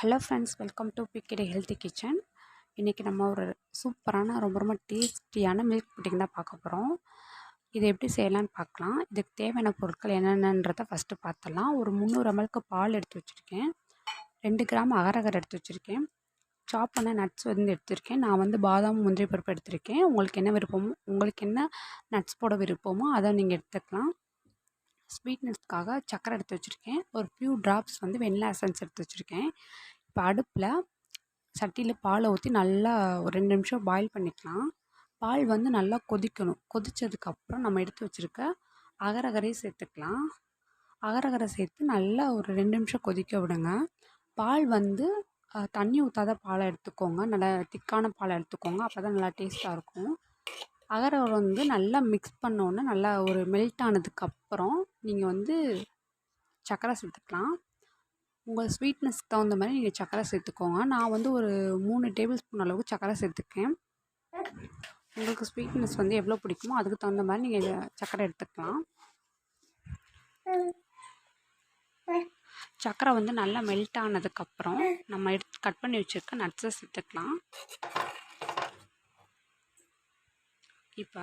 Hello friends, welcome to PKD healthy kitchen. இன்றைக்கி நம்ம ஒரு சூப்பரான ரொம்ப ரொம்ப டேஸ்டியான மில்க் புட்டிங் தான் பார்க்க போகிறோம். இதை எப்படி செய்யலான்னு பார்க்கலாம். இதுக்கு தேவையான பொருட்கள் என்னென்னன்றதை ஃபஸ்ட்டு பார்த்துடலாம். ஒரு 300 ml பால் எடுத்து வச்சுருக்கேன். 2 கிராம் அகரகர் எடுத்து வச்சுருக்கேன். சாப் பண்ண நட்ஸ் வந்து எடுத்திருக்கேன். நான் வந்து பாதாம் முந்திரி பருப்பு எடுத்திருக்கேன். உங்களுக்கு என்ன விருப்பமோ, உங்களுக்கு என்ன நட்ஸ் போட விருப்பமோ அதை நீங்கள் எடுத்துக்கலாம். ஸ்வீட்னஸ்க்காக சக்கரை எடுத்து வச்சுருக்கேன். ஒரு ஃபியூ ட்ராப்ஸ் வந்து வெண்ணிலா எசன்ஸ் எடுத்து வச்சுருக்கேன். இப்போ அடுப்பில் சட்டியில் பாலை ஊற்றி நல்லா ஒரு 2 நிமிஷம் பாயில் பண்ணிக்கலாம். பால் வந்து நல்லா கொதிக்கணும். கொதித்ததுக்கப்புறம் நம்ம எடுத்து வச்சுருக்க அகரகரையும் சேர்த்துக்கலாம். அகரகரை சேர்த்து நல்லா ஒரு 2 நிமிஷம் கொதிக்க விடுங்க. பால் வந்து தண்ணி ஊற்றாத பாலை எடுத்துக்கோங்க. நல்லா திக்கான பாலை எடுத்துக்கோங்க. அப்போ தான் நல்லா டேஸ்ட்டாக இருக்கும். அகரகரை வந்து நல்லா மிக்ஸ் பண்ணோன்னே நல்லா ஒரு மெல்ட் ஆனதுக்கப்புறம் நீங்கள் வந்து சர்க்கரை சேர்த்துக்கலாம். உங்கள் ஸ்வீட்னஸ்க்கு தகுந்த மாதிரி நீங்கள் சர்க்கரை சேர்த்துக்கோங்க. நான் வந்து ஒரு 3 டேபிள் ஸ்பூன் அளவுக்கு சர்க்கரை சேர்த்துக்கேன். உங்களுக்கு ஸ்வீட்னஸ் வந்து எவ்வளோ பிடிக்குமோ அதுக்கு தகுந்த மாதிரி நீங்கள் சர்க்கரை எடுத்துக்கலாம். சர்க்கரை வந்து நல்லா மெல்ட் ஆனதுக்கப்புறம் நம்ம கட் பண்ணி வச்சுருக்க நட்ஸை சேர்த்துக்கலாம். இப்போ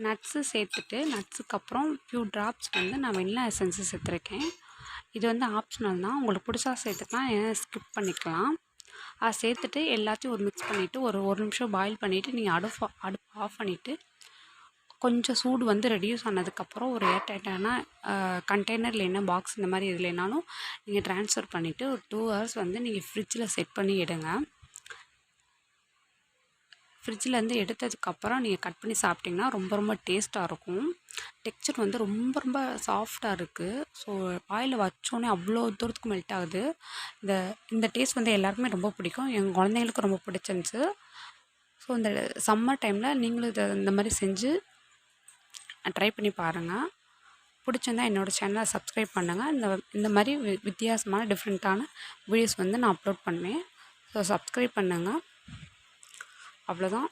நட்ஸு சேர்த்துட்டு நட்ஸுக்கு அப்புறம் ஃபியூ ட்ராப்ஸ் வந்து நான் வெண்ணிலா எசன்ஸு சேர்த்துருக்கேன். இது வந்து ஆப்ஷனல் தான். உங்களுக்கு பிடிச்சா சேர்த்துக்கலாம், ஏன்னா ஸ்கிப் பண்ணிக்கலாம். அதை சேர்த்துட்டு எல்லாத்தையும் ஒரு மிக்ஸ் பண்ணிவிட்டு ஒரு நிமிஷம் பாயில் பண்ணிவிட்டு நீங்கள் அடுப்பு ஆஃப் பண்ணிவிட்டு கொஞ்சம் சூடு வந்து ரெடியூஸ் ஆனதுக்கப்புறம் ஒரு ஏர்டைட்டான கண்டெய்னர் இல்லைன்னா பாக்ஸ் இந்த மாதிரி எதுலைனாலும் நீங்கள் ட்ரான்ஸ்ஃபர் பண்ணிவிட்டு ஒரு 2 hours வந்து நீங்கள் ஃப்ரிட்ஜில் செட் பண்ணி எடுங்க. ஃப்ரிட்ஜிலேருந்து எடுத்ததுக்கப்புறம் நீங்கள் கட் பண்ணி சாப்பிட்டிங்கன்னா ரொம்ப ரொம்ப டேஸ்ட்டாக இருக்கும். டெக்ஸ்சர் வந்து ரொம்ப ரொம்ப சாஃப்டாக இருக்குது. ஸோ ஆயிலில் வச்சோன்னே அவ்வளோ தூரத்துக்கு மெல்ட் ஆகுது. இந்த டேஸ்ட் வந்து எல்லாருக்குமே ரொம்ப பிடிக்கும். எங்கள் குழந்தைங்களுக்கும் ரொம்ப பிடிச்சிருந்துச்சு. ஸோ இந்த சம்மர் டைமில் நீங்களும் இந்த மாதிரி செஞ்சு ட்ரை பண்ணி பாருங்கள். பிடிச்சிருந்தா என்னோடய சேனலை சப்ஸ்கிரைப் பண்ணுங்கள். இந்த மாதிரி வித்தியாசமான டிஃப்ரெண்ட்டான வீடியோஸ் வந்து நான் அப்லோட் பண்ணுவேன். ஸோ சப்ஸ்கிரைப் பண்ணுங்கள். அவ்வளோதான்.